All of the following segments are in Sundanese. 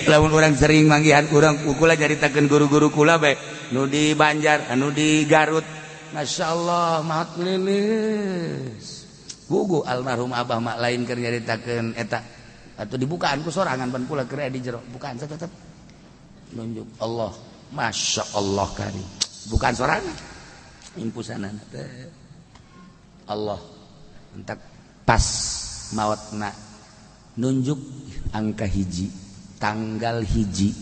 lamun orang sering manggihan urang kula nyaritakeun guru-guru kula bae nu di Banjar anu di Garut masyaallah maot lilis gugu almarhum abah mak lain keur nyaritakeun eta atuh dibukaan ku sorangan pan kula keur di jero bukaan tetep nunjuk Allah masyaallah karim bukan sorangan impusanana teh Allah entak pas maotna nunjuk angka hiji tanggal hiji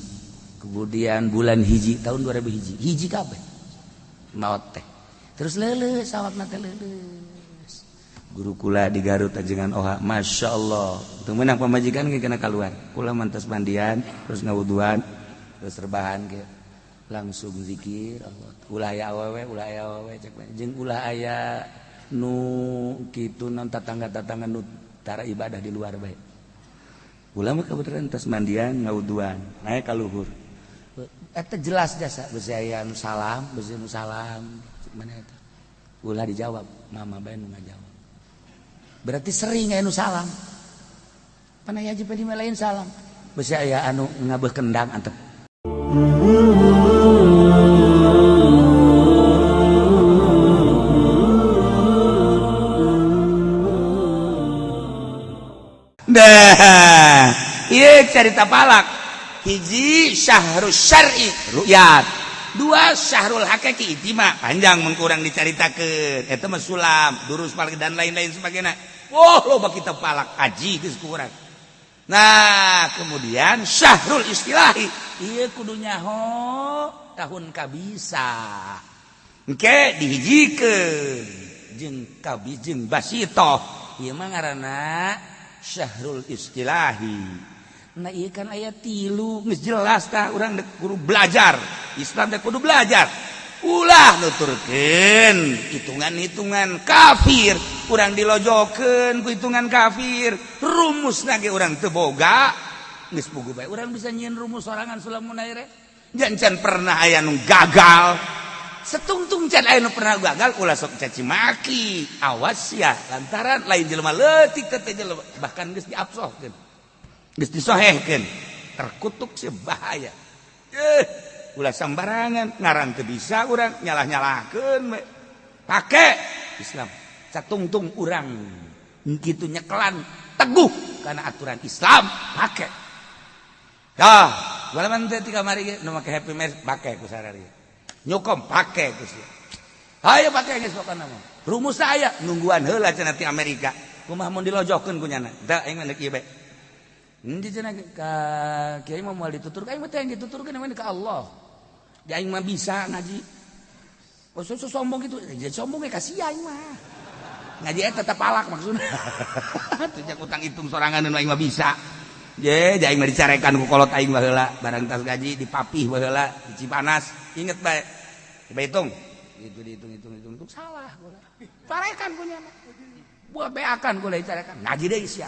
kemudian bulan hiji tahun 2000 hiji hiji kabeh maot teh terus leuleus awakna teh leuleus guru kula di Garut ajengan oha masyaallah teu meunang pamajikan ge kana kaluar kula mantos mandian terus ngawuduan terus rebahan ge langsung zikir Allah ulah aya awewe cek jeung ulah aya nu kitu non tatangga-tatangga nu tara ibadah di luar bae ulama kebetulan tos mandian ngawuduan naik ka luhur eta jelas jasa beusi aya nu salam beusi nu salam mana eta ulah dijawab mama bae nu ngajawab berarti sering aya nu salam pan aya jipa di lain salam beusi aya anu ngabeuh kendang antep dah ieu carita palak hiji syahrul syar'i ru'yat dua syahrul hakiki itima panjang mengkurang dicaritakeun eta mah sulam durus palak dan lain-lain sebagainya loba kita palak aji geus kurang nah kemudian syahrul istilahi ieu kudu nyaho tahun kabisa engke dihijikeun jeung kabis jeung basitoh ieu mah ngaranna syahrul istilahi nah iya kan ayat 3 geus jelas tah urang dek kudu belajar Islam dek kudu belajar ulah nuturkeun hitungan-hitungan kafir urang dilojokeun ku hitungan kafir rumusna ge urang teu boga geus puguh bae urang bisa nyieun rumus sorangan sulamun ayeuna jancan pernah aya nu gagal setungtung can aya nu pernah gagal ulah sok caci maki awas ya lantaran lain jelema leutik teh jelema bahkan geus diabsohkeun geus disohehkeun terkutuk si bahaya ulah sambarangan ngaran teu bisa urang nyalah-nyalahkeun we pake Islam satungtung urang kitu nyekelan teguh kana aturan Islam pake dah walaman teh ti kamari ge nu make happy meal pake ku sararea nyukom pake ku sia hayu pake geus pokona mah rumus aya nungguan heula cenah ti Amerika kumaha mun dilojokeun ku nyana da aing mah ieu bae henteu cenah ka kiai mah moal dituturkeun aing mah teh dituturkeun mah ka Allah di aing mah bisa ngaji oh sombong gitu jadi sombong ge ka sia aing mah ngaji eta tetep palak maksudna teu jak utang hitung sorangan nu aing mah bisa je aing mah dicarekan ku kolot aing baheula barang tas gaji dipapih baheula di Cipanas inget bae coba hitung itu dihitung salah gula carekan punya buat beakan gula carekan ngaji deh sia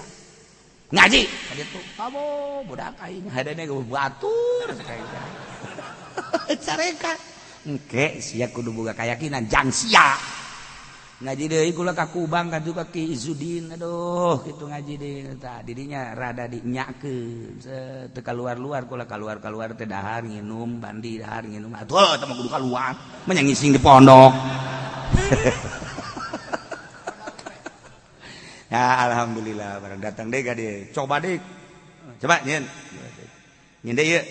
ngaji ada tuh kamu budak aing hadane ge batur carekan engke sia kudu boga kayakinan jang sia ngaji deui kula ka Kubang ka juga Ki Izudin aduh kitu ngaji deui tah didinya rada dinyakeun teu kaluar-luar kula kaluar teh dahar nginum bandi dahar nginum atuh eta mah kudu kaluar mah nya ngising di pondok ya alhamdulillah barang datang deui ka dieu coba deui coba nyeun nyeun deui ieu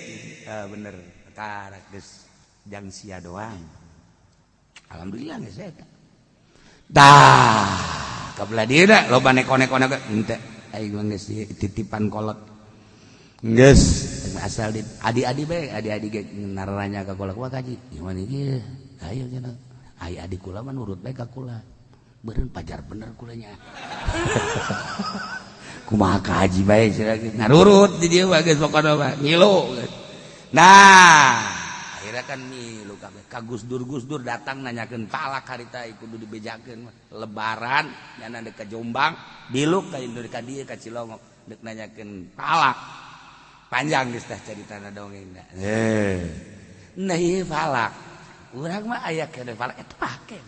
bener tarak geus jang sia doang alhamdulillah geus eta dah kabelah dia dah loba neko-neko ente aing mah geus titipan kolot geus asal di adi-adi bae adi-adi ge naranya ka kula kumaha kaji gimana ieu ayo cenah ai adik kula mah nurut bae ka kula beureun pajar bener kulanya kumaha kaji bae cenah ngarurut di dieu geus pokona mah ngilu nah akhirnya kan milu kabeh ka Gus Dur datang nanyakeun palak harita kudu dibejakeun lebaran nyana deuk ka Jombang diluk ka Indur ka dieu ka Cilongok deuk nanyakeun palak panjang geus tah caritana dongengna nah ieu palak urang mah aya kene palak eta pake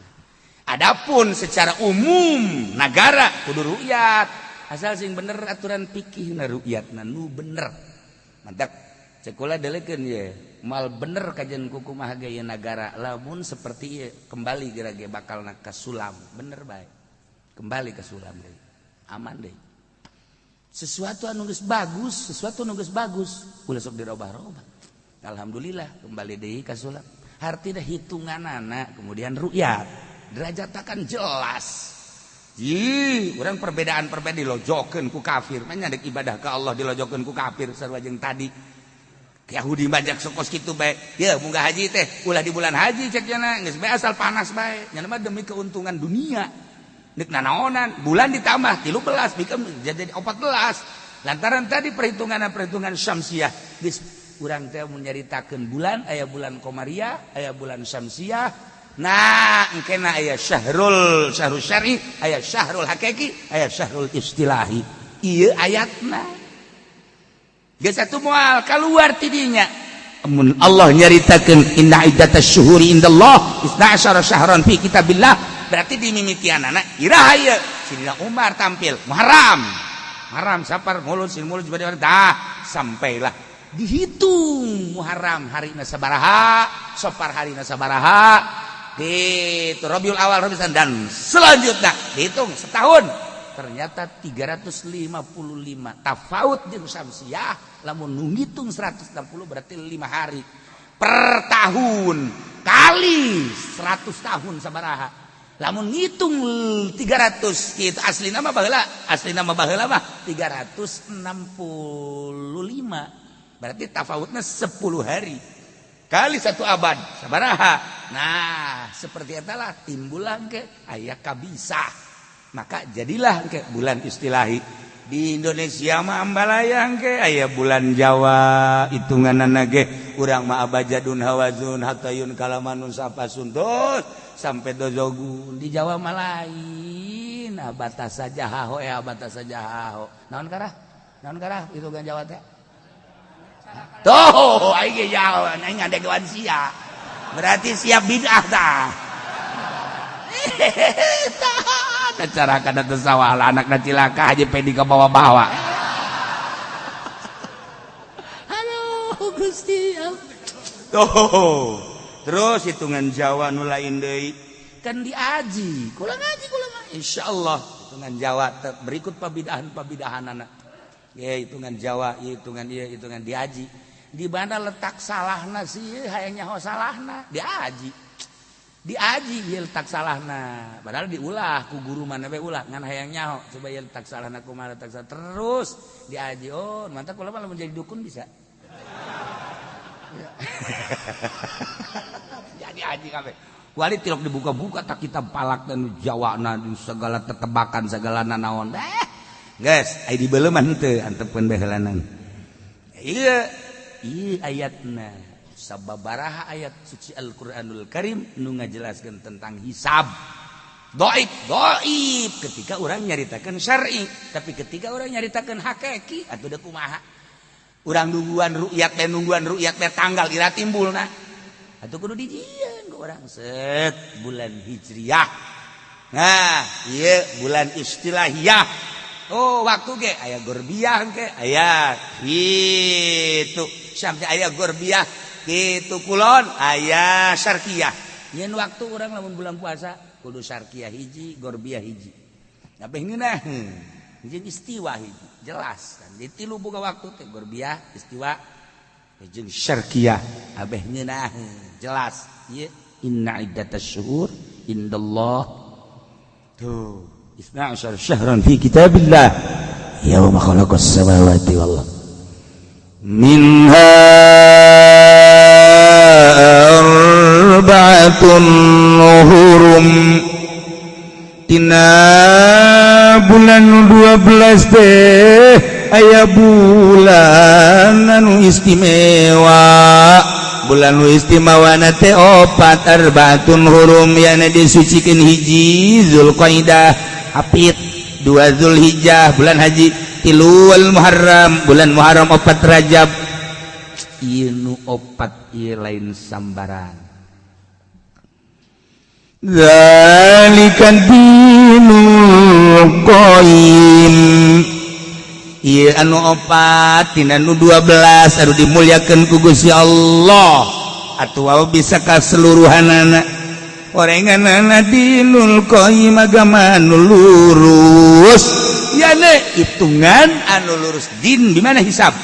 adapun secara umum negara kudu ru'yat asal sing bener aturan fikihna ru'yatna nu bener mantap Cekula delekeun ye mal bener kajian kuku mah gaya nagara lamun seperti ye kembali gerage bakal ka sulam bener bae kembali ke sulam deh aman deh sesuatu anu geus bagus ulah sok dirobah-robah alhamdulillah kembali deui ka sulam hartina hitunganana kemudian ru'yat derajat akan jelas urang perbedaan dilojokeun ku kafir mah nyadek ibadah ka Allah dilojokeun ku kafir sarua jeung tadi Yahudi bajak sokos kitu bae. Ya, munggah haji teh ulah di bulan haji cek cenah geus bae asal panas bae. Nya mah demi keuntungan dunia. Nek nanaonan bulan ditambah 13 bikin jadi 14. Lantaran tadi perhitungan syamsiah geus urang teh mun nyaritakeun bulan aya bulan komariah, aya bulan syamsiah. Nah, engkena aya syahrul syar'i, aya syahrul hakiki, aya syahrul istilahi. Ieu ayatna. Geus satu moal keluar tidinya. Amun Allah nyaritakeun inna iddatasy syuhuri indallah 12 syahran fi kitabillah berarti di mimitianana iraha ieu Sidina Umar tampil Muharram Safar Mulud dah sampailah dihitung Muharram harina sabaraha Safar harina sabaraha di Rabiul Awal Rabiul dan selanjutnya dihitung setahun ternyata 355 tafaut jeung syamsiah lamun ngitung 160 berarti 5 hari per tahun kali 100 tahun sabaraha lamun ngitung 300 kitu aslina mah baheula mah 365 berarti tafautna 10 hari kali 1 abad sabaraha nah seperti etalah timbulan ke aya kabisah maka jadilah ke bulan istilahi di Indonesia mah ambalayang ke aya bulan Jawa hitunganana ge urang mah abajadun hawazun hatayun kalamanun sapasun dos sampai dozogun di Jawa mah lain batas saja haho batas saja haho naon karah hitungan Jawa teh tuh aing ge Jawa aing ngadegewan sia berarti siap bid'ah tah cara kada teu sawah anakna cilaka haji pedi ka bawa-bawa. Aduh Gusti. Tuh. Terus hitungan Jawa nu lain deui kan diaji. Kula ngaji kula mah insyaallah hitungan Jawa berikut pabidahan-pabidahanana. Ya hitungan Jawa, hitungan diaji. Di mana letak salahna sih hayang nyaho salahna diaji. Diaji ieu letak salahna padahal diulah ku guru mana we ulah ngan hayang nyaho coba ieu letak salahna kumaha letak salah terus diaji oh mantap kula mah lamun jadi dukun bisa jadi aji kabeh kuali tilok dibuka-buka tak kitab palak dan Jawana segala tetebakan segala nanaon geus ai dibeuleuman henteu antepkeun baheulanan ieu ayatna sababaraha ayat suci Al-Qur'anul Karim nu ngajelaskeun tentang hisab. Dhaif ketika orang nyaritakeun syar'i, tapi ketika orang nyaritakeun hakiki atuh da kumaha? Urang nungguan ru'yat teh tanggal ira timbulna. Atuh kudu dijieun ku urang set bulan Hijriyah. Nah, ieu bulan istilahiyah. Oh, waktu ge aya gorbiyah ge aya kitu. Sampai aya gorbiyah kitu kulon aya syarqiyah. Nyen waktu urang lamun bulan puasa kudu syarqiyah hiji, gorbiyah hiji. Kabeh ngeunah. Jeung istiwa hiji, jelas kan. Di tilu boga waktu teh gorbiyah, istiwa jeung syarqiyah. Kabeh ngeunah, jelas. Ieu inna iddatasy syuhur indallah. Tuh, 12 syahran fi kitabillah. Yauma khalaqas samawati wal ardh. Minha arba'atun hurum tina bulan 12 teh aya bulan anu istimewa bulan nu istimewana teh 4 arba'atun hurum yana disucikeun hiji Zulqaidah hapit 2 Zulhijjah bulan haji 3 Muharram bulan Muharram 4 Rajab ieu nu 4 ieu lain sambaran zalikan dinul qayyim Iya anu 4 tina anu 12 anu dimuliakeun ku Gusti Allah atuh bisa kaseluruhanana orenganana dinul qayyim agama anu lurus ya ne hitungan anu lurus din di mana hisab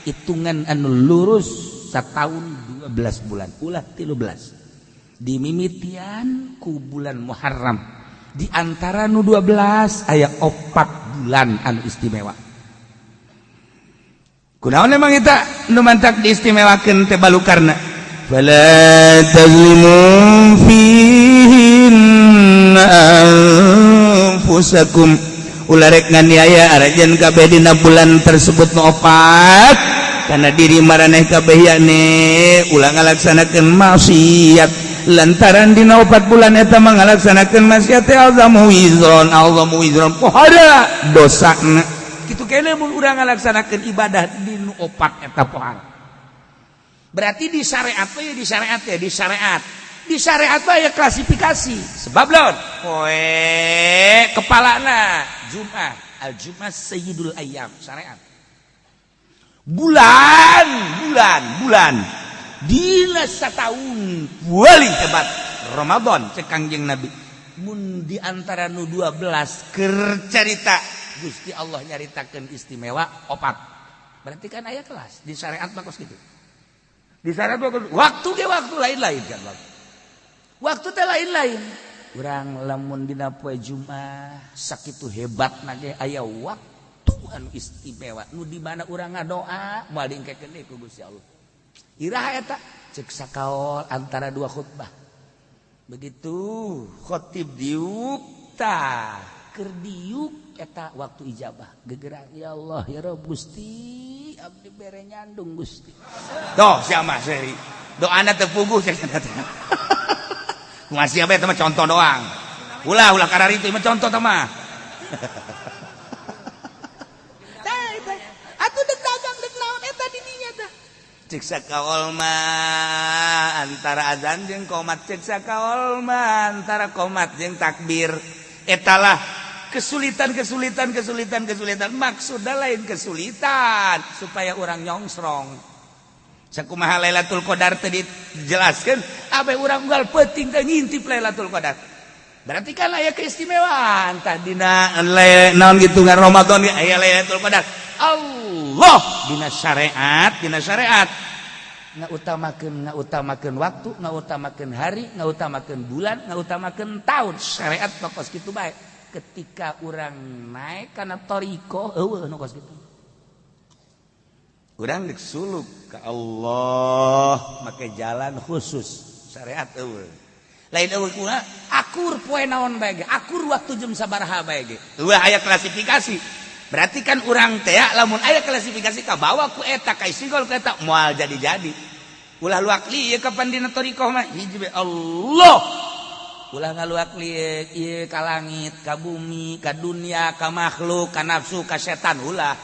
hitungan anu lurus setahun 12 bulan ulah 13 dimimitian ku bulan Muharram di antara nu 12 aya 4 bulan anu istimewa. Kunaon emang kita nu mantak diistimewakeun teh balukarna. Fala tazlimu fihin anfusakum. Ulah rek nganiaya arajan kabeh dina bulan tersebut nu 4 kana diri maraneh kabeh yane ulah ngalaksanakeun maksiat lantaran dina 4 bulan eta mangalaksanakeun maksiat azamu wizron pohara dosana kitu keneh mun urang ngalaksanakeun ibadah dina 4 eta pohara berarti di syariat ya klasifikasi sebab lawan poe kepalana Jumat al-Jumat sayyidul ayyam syariat bulan dina satahun wali hebat Ramadan cek Kangjeng Nabi mun di antara nu 12 keur carita Gusti Allah nyaritakeun istimewa 4 berarti kan aya kelas di syariat mah kos kitu di syariat waktu ge waktu lain-lain kan waktu teh lain-lain urang lamun dina poe Jumat sakitu hebatna ge aya waktu anu istimewa nu di mana urang ngadoa moal diengkekeun deui ku Gusti Allah iraha eta cek sakaol antara 2 khutbah begitu khotib diuk tah keur diuk eta waktu ijabah gegeran ya Allah ya Rabb Gusti abdi bere nyandung Gusti doh sia mah seri doana teu puguh cek eta masih apa eta mah contoh doang ulah kararitu mah contoh teh mah cek sakaol mah antara azan jeung qomat cek sakaol mah antara qomat jeung takbir etalah kesulitan maksudna lain kesulitan supaya orang nyongsrong sakumaha Lailatul Qadar teh dijelaskeun abe urang unggal penting teh ngintip Lailatul Qadar berarti kan aya keistimewaan tah dina naon gitu ngan Ramadan aya Lailatul Qadar Allah dina syariat ngautamakeun waktu ngautamakeun hari ngautamakeun bulan ngautamakeun tahun syariat pokos kitu bae ketika urang naik kana thariqah eueuh nu kos kitu urang geus suluk ka Allah make jalan khusus syariat eueuh lain eueuh kumaha akur poe naon bae ge akur waktu jam sabaraha bae ge eueuh aya klasifikasi berarti kan urang teh lamun aya klasifikasi ka bawa ku eta ka isigol ku eta moal jadi ulah luak li ieu kapan dina thariqah mah hiji be Allah ulah ngaluak li ieu ka langit ka bumi ka dunia ka makhluk ka nafsu ka setan ulah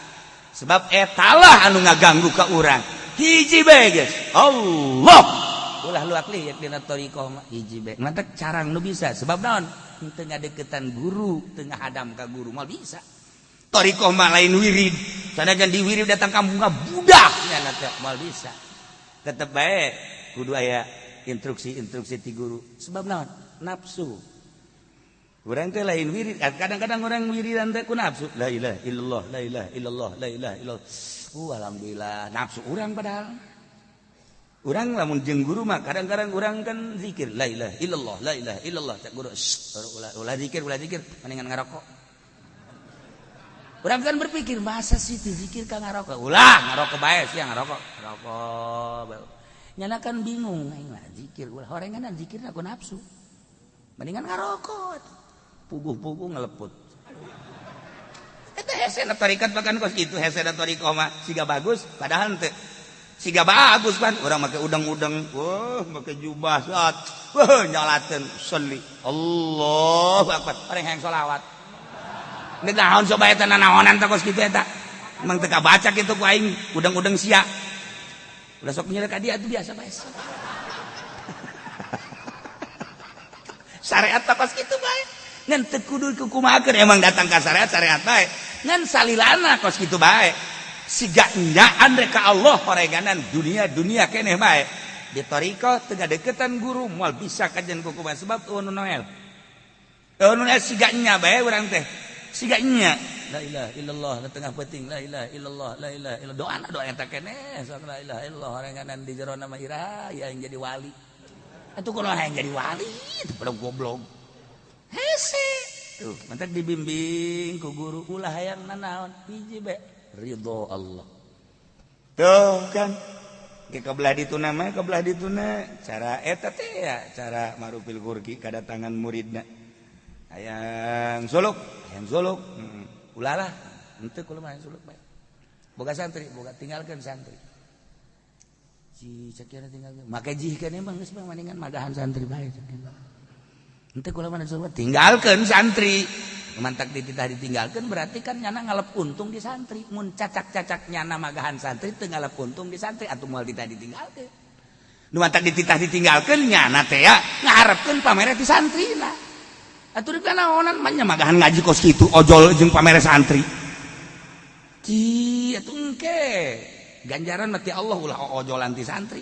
sebab etalah anu ngaganggu ka urang hiji be geus Allah ulah luak li ieu dina thariqah mah hiji be mantep carang nu bisa sebab naon teu ngadeukeutan guru teu ngahadam ka guru moal bisa thariqah mah lain wirid sanajan di wirid datang kampung budak nya teh moal bisa tetep bae kudu aya instruksi ti guru sebab naon nafsu urang teh lain wirid kadang-kadang urang wiridan teh ku nafsu la ilaha illallah la ilaha illallah la ilaha illallah alhamdulillah nafsu urang padahal urang lamun jeung guru mah kadang-kadang urang kan zikir la ilaha illallah la ilaha illallah cak guru ulah zikir mendingan ngarokok urang kan berpikir masa sih teu zikir ka ngarokok ulah ngarokok bae sia ngarokok nyana kan bingung aing mah zikir ulah horenganan zikirna ku nafsu mendingan ngarokok puguh-puguh ngeleput eta hese na tarikat bahkan kos kitu hese na thariqah mah siga bagus padahal teu siga bagus kan urang make udang-udang make jubah saat nyalateun sholli Allahu akbar bareng hayang sholawat nek naon coba eta nanaonan teh kos kitu eta emang teu kabaca kitu ku aing udang-udang sia udah sok nyelek ka dia tuh biasa bae syariat teh kos kitu bae ngan teu kudu kukumakeun emang datang ka syariat bae ngan salilana kos kitu bae siga nyaan rek ka Allah horenganan dunia keneh bae di tarikah teu ngadeukeutan guru moal bisa kajian kukumaha sebab nu noel siga nya bae urang teh siga nya la ilaha illallah na tengah peuting la ilaha illallah la ilaha illallah doa eta keneh sok la ilaha illallah horenganan di jero nama ira yang jadi wali atuh kunaon hayang jadi wali teu pada goblok hese tuh mantak dibimbing ku guru ulah hayang nanaon hiji bae ridho Allah tuh kan kebelah dituna mah kebelah dituna cara eta teh ya cara marufil qurki kadatangan muridna hayang suluk ulalah henteu kudu mah suluk bae boga santri boga tinggalkeun santri si sakieu tinggalkeun make jihkeun emang geus mah maningan magahan santri bae henteu kudu mah suluk tinggalkeun santri mantak dititah ditinggalkeun berarti kan nyana ngalep untung di santri mun cacak-cacak nyana magahan santri teu ngalep untung di santri atuh moal dititah ditinggalkeun nu mantak dititah ditinggalkeun nyana teh ya ngaharepkeun pamere di santrina atuh rek naonan mah magahan ngaji kos kitu ojol jeung pamere santri ci atuh engke ganjaran mah ti Allah ulah ojolan ti santri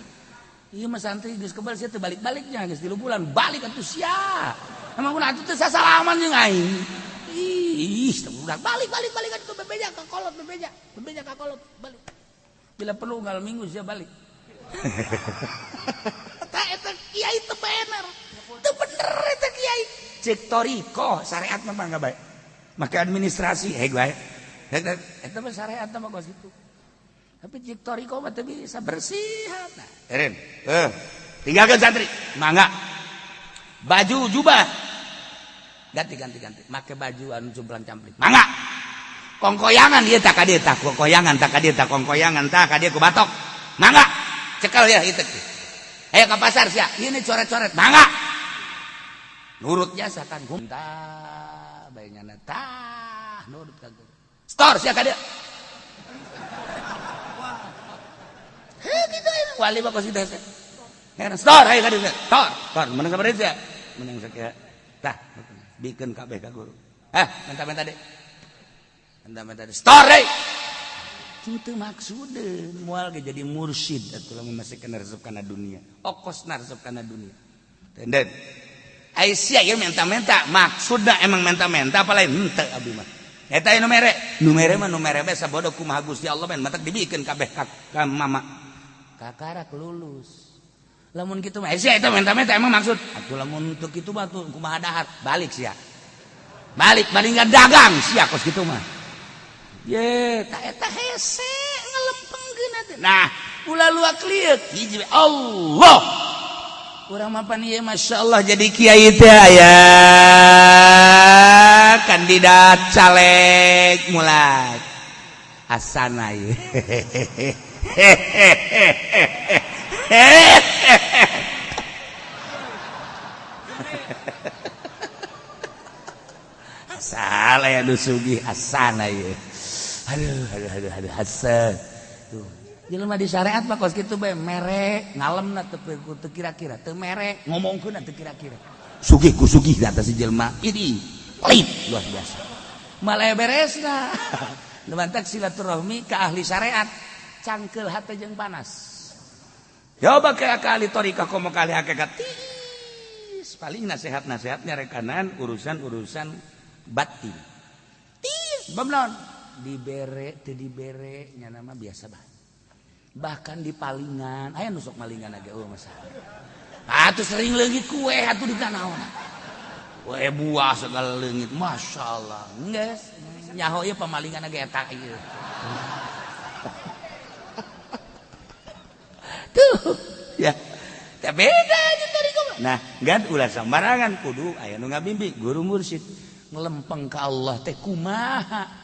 ieu mah santri geus kebal sia teu balik-baliknya geus 3 bulan balik atuh sia emang ulah atuh teu sasalaman jeung aing ih udah balik kan itu bebeja ka kolot balik bila perlu unggal minggu sia balik eta kiai teu bener eta kiai cek toriko syariat mah enggak baik make administrasi bae eta mah syariat mah kos itu tapi cek toriko mah teu bisa bersihan nah eren tinggalkeun santri mangga baju jubah ganti make baju anu cumplang campling mangga kongkoyangan ieu tak ka dieu tah kongkoyangan tak ka dieu tah kongkoyangan tah ka dieu ku batok mangga cekel ya itu aya ka pasar sia ieu coret-coret mangga nurut jasa kan tah baenyana tah nurut ka guru store sia ka dieu gitu wali mah kos kitu store aya ka dieu store menang sabaraha sia menang sakieu tah bikin kabeh ka guru menta deh menta deh store itu maksudnya moal ge jadi mursyid atuh lamun masih kana resep kana dunia okosna resep kana dunia tenden Aisyah ieu menta maksudna emang menta apa lain henteu abdi mah eta nu mere bae sabodo kumaha Gusti Allah men matak dibikeun kabeh ka mama kakarak lulus lamun kitu mah sia eta menta emang maksud atuh lamun teu kitu mah tuh kumaha dahar balik sia balik bandingkan dagang sia kos kitu mah ye ta eta hese ngalempengkeun atuh nah ulah luak lieur hiji Allah urang mah pan ieu masyaallah jadi kiai teh aya kandidat caleg mulai asana ieu asal aya nu sugih asana ieu aduh hasan tuh jelema di syariat mah kos kitu bae mere ngalemna teu kira-kira teu mere ngomongkeun teu kira-kira sugih ku sugih da si jelema ini pelit luar biasa malah beresna nu mantak silaturahmi ka ahli syariat cangkeul hate jeung panas coba ke ahli thariqah komo ka ahli hakikat tis paling nasihatnya rekanan urusan batin tis bamnaon dibere teu dibere nya nama biasa bae bahkan di palingan aya nu sok malingan age masalah atuh sering leungit kue atuh di kanaon kue buah segala leungit masyaallah geus nyaho ieu pamalingan age eta ieu tuh ya teh beda aja tadi kok nah gan ulah sambarangan kudu aya nu ngabimbing guru mursyid ngelempeng ka Allah teh kumaha.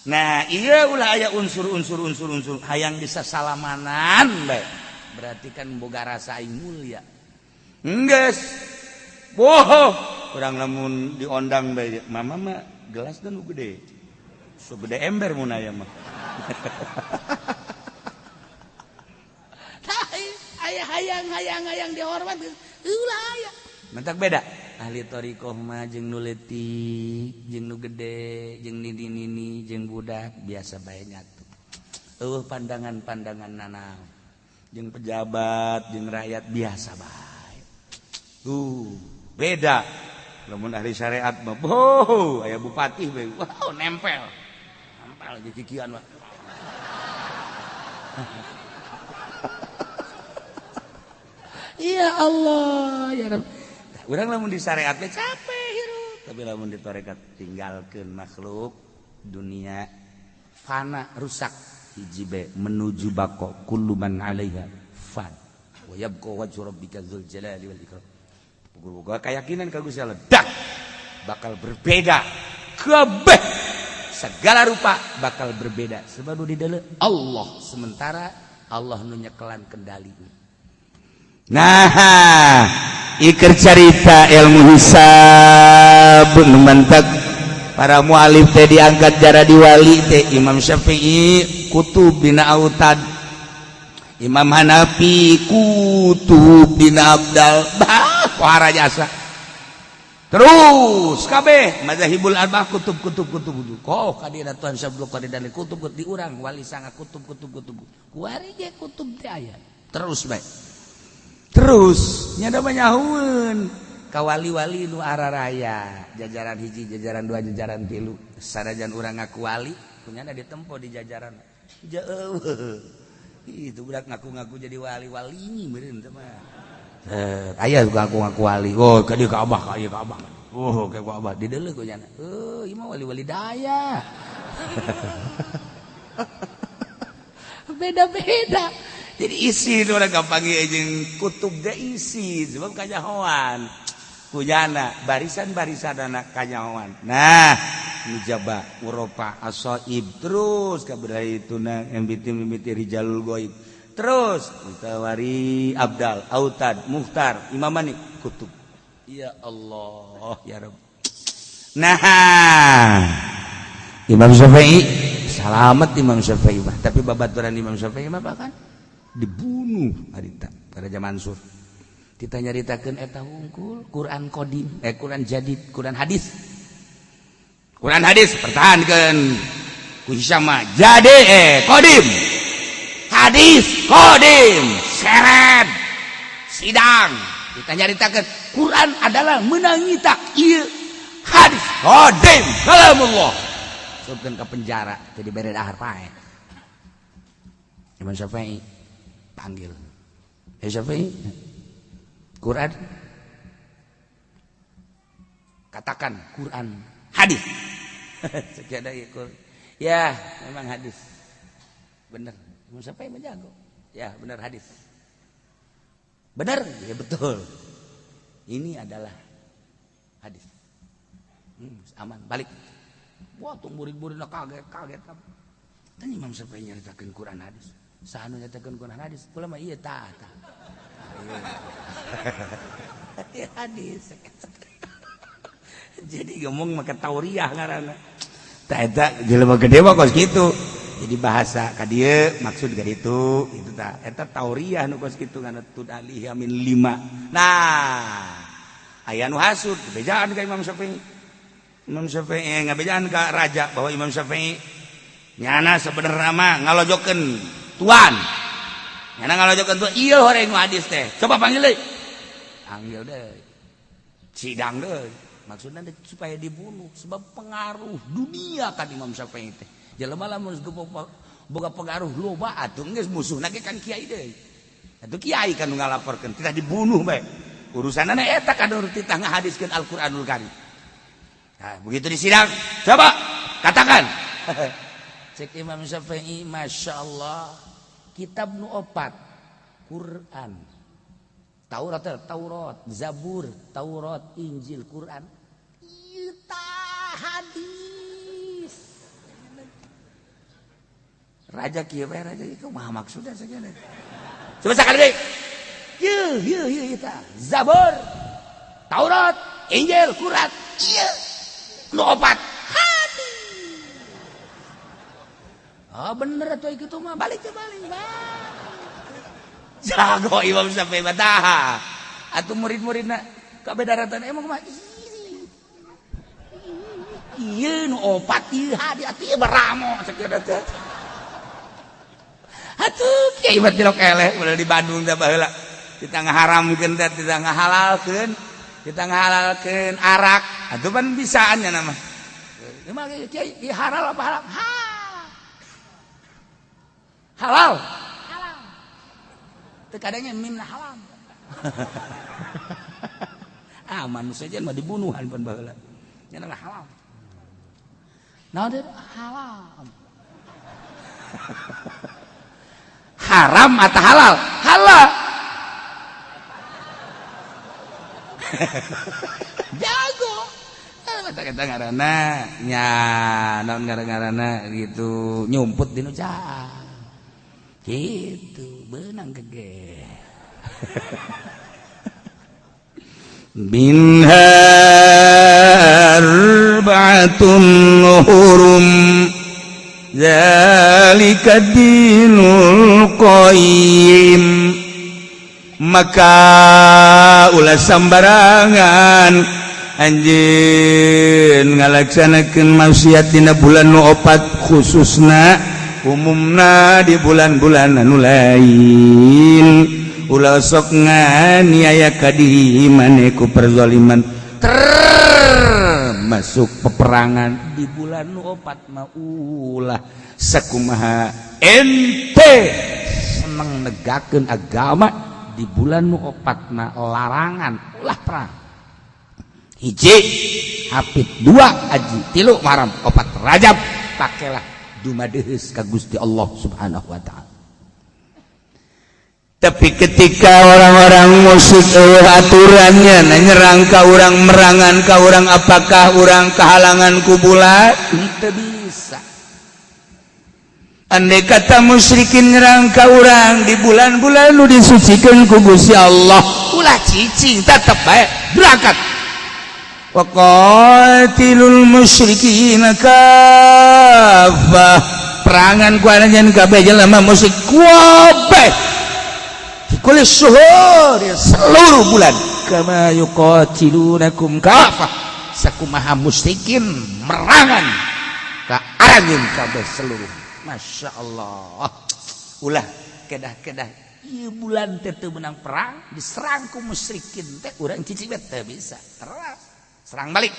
Nah iya ulah aya unsur-unsur hayang bisa salamanan bae berarti kan boga rasa aing mulia enggeus boh urang lamun diondang bae mama mah gelas nu gede so gede ember mun aya mah aya hayang dihormat ulah aya mentak beda ahli thariqah mah jeung nu leutik jeung nu gede jeung nini-nini jeung budak biasa bae nyatu pandangan-pandangan nanaon jeung pejabat jeung rakyat biasa bae beda lamun ahli syariat mah aya bupati we nempel ge kikian mah ya Allah ya Rabb urang lamun di syariat teh capek hirup tapi lamun di tarekat tinggalkeun makhluk dunia fana rusak hiji be menuju baqo kullu man 'alaiha fan wa yabqa wajhu rabbika dzul jalali wal ikram boga keyakinan ka Gusti Allah dak bakal berbeda kabeh segala rupa bakal berbeda sebab nu di deuleu Allah sementara Allah nu nyekelan kendali. Nah iker carita ilmu hisab nu mantap para mualif teh diangkat jara diwali teh Imam Syafi'i kutub dina autad Imam Hanafi kutub dina abdal pohara jasa terus kabeh mazhabul arba'ah kutub kok kadina Tuhan Syabdul Qadir dan kutub diurang wali sanga kutub kuari ge kutub teh aya terus bae terus nyada banyahueun ka wali-wali nu araraya jajaran hiji jajaran dua jajaran tilu sanajan urang ngaku wali kunyana ditempo di jajaran itu budak ngaku-ngaku jadi wali-wali meureun teh mah aya ngaku-ngaku wali ka dieu ka abah ka ieu ka abah ka abah di deuleu kunyana ieu mah wali-wali daya beda-beda. Jadi isi itu orang gampang jeung kutub ge isi sebab kanyahoan kujana barisan-barisan anak kanyahoan. Nah, mujaba uropa asaib terus kabudayatuna mimiti rijalul ghaib. Terus utawari abdal autad muhtar imamani kutub. Ya Allah ya Rabb. Nah, Imam Syafi'i selamat Imam Syafi'i mah tapi babaturan Imam Syafi'i mah bahkan dibunuh harita pada zaman Mansur kita nyaritakeun eta hungkul Quran qadim Quran jadid Quran hadis pertahankeun ku Hisyam jadi qadim hadis qadim seret sidang kita nyaritakeun Quran adalah menangita ieu hadis qadim kalamullah sebutkeun ka penjara jadi bere dahar pae Imam Syafi'i panggil Syafi'i Quran katakan Quran hadis sekian ya memang hadis benar Imam Syafi'i menjago ya benar hadis benar ya betul ini adalah hadis aman balik wah tuh murid-muridnya kaget dan Imam Syafi'i nyaritakeun Quran hadis sanu nyatakeun Quran hadis kula mah ieu tah hadis jadi ngomong make tauriah ngaranna tah eta jelema gede mah kos kitu jadi bahasa ka dieu maksud ka ditu itu tah eta tauriah nu kos kitu ngaranna tud alih min 5 nah aya nu hasud bejaan ka Imam Syafi'i ngabejaan ka raja bahwa Imam Syafi'i nyana sebenarnya mah ngalojokeun tuan nyana ngalojokeun tuan ieu horeng nu hadis teh coba panggil deui panggil deui sidang deui maksudna supaya dibunuh sebab pengaruh dunia kan Imam Syafi'i teh jelema lamun boga pengaruh loba atuh geus musuhna ge kan kiai deui atuh kiai kan nu ngalaporkeun titah dibunuh bae urusanna eta kan titah ngahadiskeun Al-Qur'anul Karim nah begitu di sidang coba katakan cek Imam Syafi'i Masya Allah kitab nu opat Quran Taurat Zabur Taurat Injil Quran ieu tah hadis raja kieu bae raja ieu kumaha maksudna sageuna coba sakali deui ieu tah Zabur Taurat Injil Quran ieu nu opat bener atuh kitu mah balik. Jago Imam Syafi'i mah tah. Atuh murid-muridna kabeh daratan emang mah ieu nu opat ieu hati-hati beramo sakieu teh. Atuh kiai mah tilok eleh udah di Bandung teh baheula. Kita ngaharamkeun teh, kita ngahalalkeun arak. Atuh pan bisaan nya nama. Ieu mah kiai halal apa haram? Halal. Halal. Teu kadangnya min haram. Manusia aja mah dibunuhan pan baheula. Nya halal. Naon teh halal. Haram atau halal? Halal. Jago. Kata ngaranna nya naon ngaranna gitu nyumput di nu cang. Gitu beunang gege. Minha arba'atun hurum zalika dinul qayyim. Maka ulah sambarangan anjeun ngalaksanakeun maksiat dina bulan nu opat khususna umumna di bulan-bulan anu lain. Ulah sok nganiaya ka diri maneh ku perzaliman termasuk peperangan di bulan nu opat mah ulah sakumaha ente seneng negakeun agama di bulan nu opat mah larangan ulah perang. Hiji hapit, 2 haji, 3 Muharram, 4 Rajab pakelah dumadeus ka Gusti Allah Subhanahu wa taala. Tapi ketika orang-orang musyrik aturannya nyerang ka urang, merangan ka urang, apakah urang kehalangan ku bulan? Teu bisa. Andai kata musyrikin nyerang ka urang di bulan-bulan nu disucikeun ku Gusti Allah, ulah cicing tetep bae berangkat. Wa qatilul musyrikin kaffah, perangan ku anjeun kabeh jelema musyrik kabeh. Kulis syuhur seluruh bulan kama yuqatilunakum kafah sakumaha musyrikin merangan ka anjeun kabeh seluruh. Masya Allah. Ulah kedah-kedah ieu bulan teh teu menang perang diserang ku musyrikin teh urang cicibet teu bisa terus serang balik.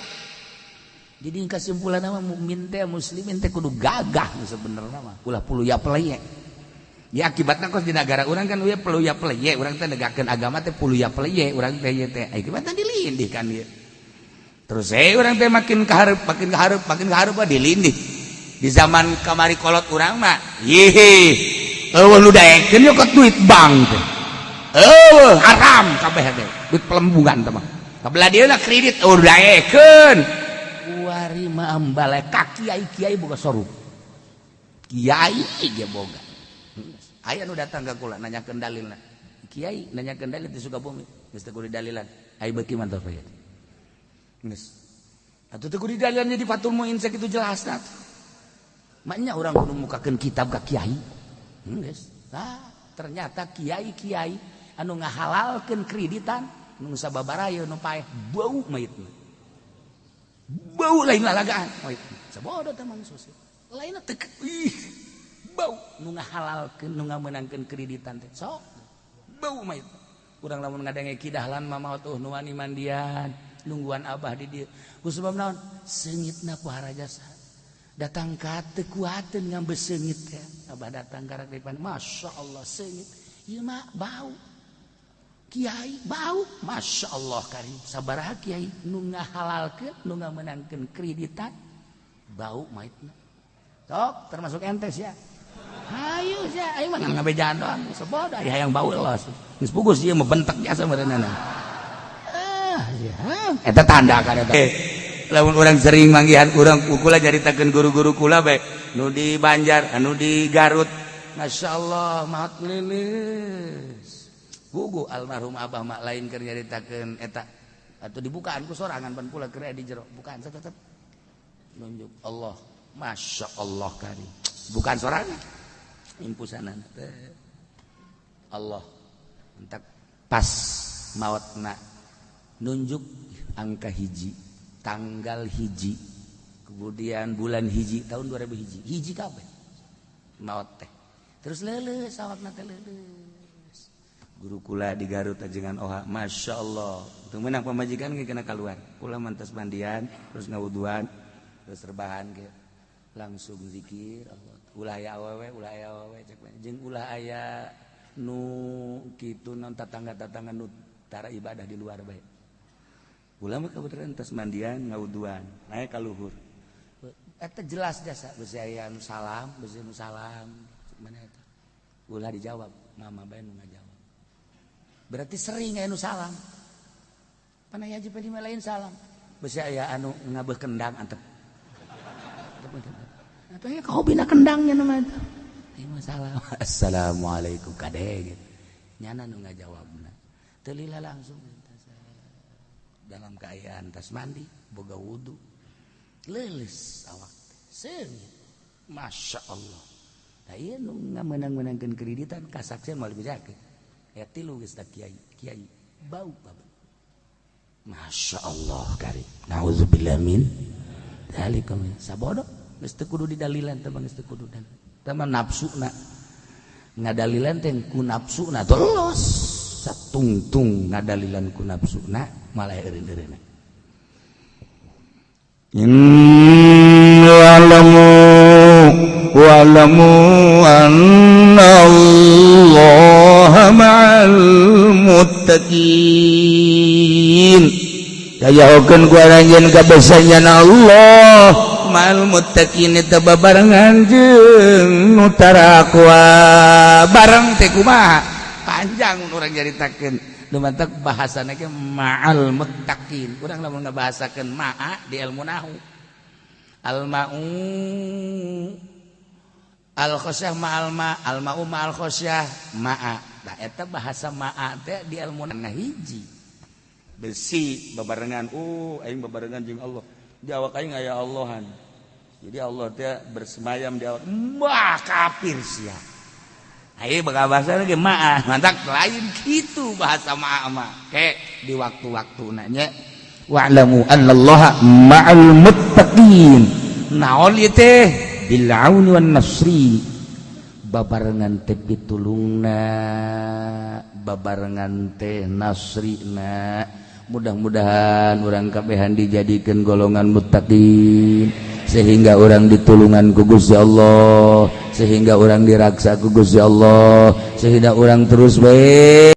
Jadi kesimpulan nama mukmin teh muslimin teh kudu gagah sebenarnya mah ulah puluya peleye. Ya akibatna kos di negara urang kan we puluya peleye, urang teh negakeun agama teh puluya peleye, urang teh ieu teh akibatna dilindih kan ieu. Terus urang teh makin kahareup dilindih. Di zaman kamari kolot urang mah eueuh nu daekeun yo ke duit bank teh. Eueuh haram kabeh teh, duit pelembungan teh mah. Kabelah dieuna kredit daekeun. Kuari mah ambale ka kiai-kiai boga sorup. Kiai ge boga. Aya nu datang ka kula nanyakeun dalilna. Kiai nanyakeun dalil di Sukabumi, geus teu kudu dalilan. Ai beuki mantap ya. Geus. Atuh teu kudu dalilannya di Fathul Muin sakitu jelasna. Maknya urang kudu mukakeun kitab ka kiai. Geus. Ternyata kiai-kiai anu ngahalalkeun kreditan nu sababaraha nu paeh bau maitna. Bau lain lalagaan maitna. Sabodo teh manusia. Lainna teu bau nu ngahalalkeun nu ngamenangkeun kreditan teh sok bau mah itu urang lamun ngadange kidahlan mamaot nu wani mandian nungguan abah di dieu ku sabab naon seungitna pohara jasa datang ka teu kuateun ngambe seungit teh abah datang ka depan masyaallah seungit ieu mah bau kiai bau masyaallah karim sabaraha kiai nu ngahalalkeun nu ngamenangkeun kreditan bau mah itu sok termasuk entes ya. Hayu sia, ayo mah ngabejaan doang. Sabodo aya hayang bau los. Geus pugus ieu mah bentek jasa meureunana. Eta tanda kana eta. Lamun urang sering manggihan urang kula nyaritakeun guru-guru kula bae nu di Banjar, anu di Garut. Masyaallah maot lilis. Gugu almarhum abah mak lain keur nyaritakeun eta. Atuh dibukaan ku sorangan pan pula keur di jero. Bukaan tetep. Nunjuk Allah. Masyaallah karim. Bukan sorangan. Impusanan teh. Allah entak pas maotna nunjuk angka hiji, tanggal hiji, kemudian bulan hiji tahun 2000 hiji, hiji kabeh maot teh. Terus leuleus awakna teh leuleus. Guru kula di Garut ajengan oha, Masya Allah. Untuk menang pemajikan ge kena keluar. Kula mantas mandian, terus ngawuduan, terus rebahan ge. Langsung zikir Allah. Ulah aya awewe cek jeung ulah aya nu kitu non tatangga-tatangga nu tara ibadah di luar bae. Ulama kebetulan tas mandian ngawuduan, naik ka luhur. Eta jelas jasa beusi aya nu salam, beusi nu salam. Mana eta? Ulah dijawab, mama bae nu ngajawab. Berarti sering aya nu salam. Panai haji pe lain salam. Beusi aya anu ngabeuh kendang antep. Atau ya kau bina kendangnya nama itu. Ieu salam. Assalamualaikum kade gitu. Nyana nu ngajawabna. Teu lila langsung dalam keadaan tas mandi, boga wudu, leuleus awak seungit, Masya Allah. Nah iya nu ngamenang-menangkeun kreditan kasaksian moal bijakeun. Ya tilu geus da kiai bau babat. Masya Allah kari. Nauzubillah min dzalika min sabodo. Geus teu kudu didalilan teh geus teu kudu dan. Teh mah nafsuna. Ngadalilan teh ku nafsuna terus satungtung ngadalilan ku nafsuna malah eureun-eureunna. Wa'lamu anna Allaha ma'al muttaqin. Dayaokeun ku aranjeun kabesayan Allah ma'al muttaqin eta babarengan jeung nu tarakwa. Bareng teh kumaha? Panjang urang nyaritakeun. Lumantak bahasana ge ma'al muttaqin. Urang lamun ngabahasakeun ma'a di ilmu nahwu. Al-ma'u al-khosyah ma'al ma, al-ma'u ma'al khosyah ma'a. Nah eta bahasa ma'a teh di ilmu nahwu hiji. Besi babarengan aing babarengan jeung Allah. Di awak aing aya Allahan. Jadi Allah teh bersemayam di awak. Wah kafir sia. Ayo bahasa lagi maaf, mantak lain gitu bahasa maaf mah. Kayak di waktu-waktu nanya, wa'lamu annallaha ma'al muttaqin. Naon ieu teh bil auni wan nasri. Babarengan teh pitulungna, babarengan teh nasrina. Mudah-mudahan orang kabehan dijadikan golongan muttaqin. Sehingga orang ditulungan ku Gusti Allah, sehingga orang diraksa ku Gusti Allah, sehingga orang terus baik.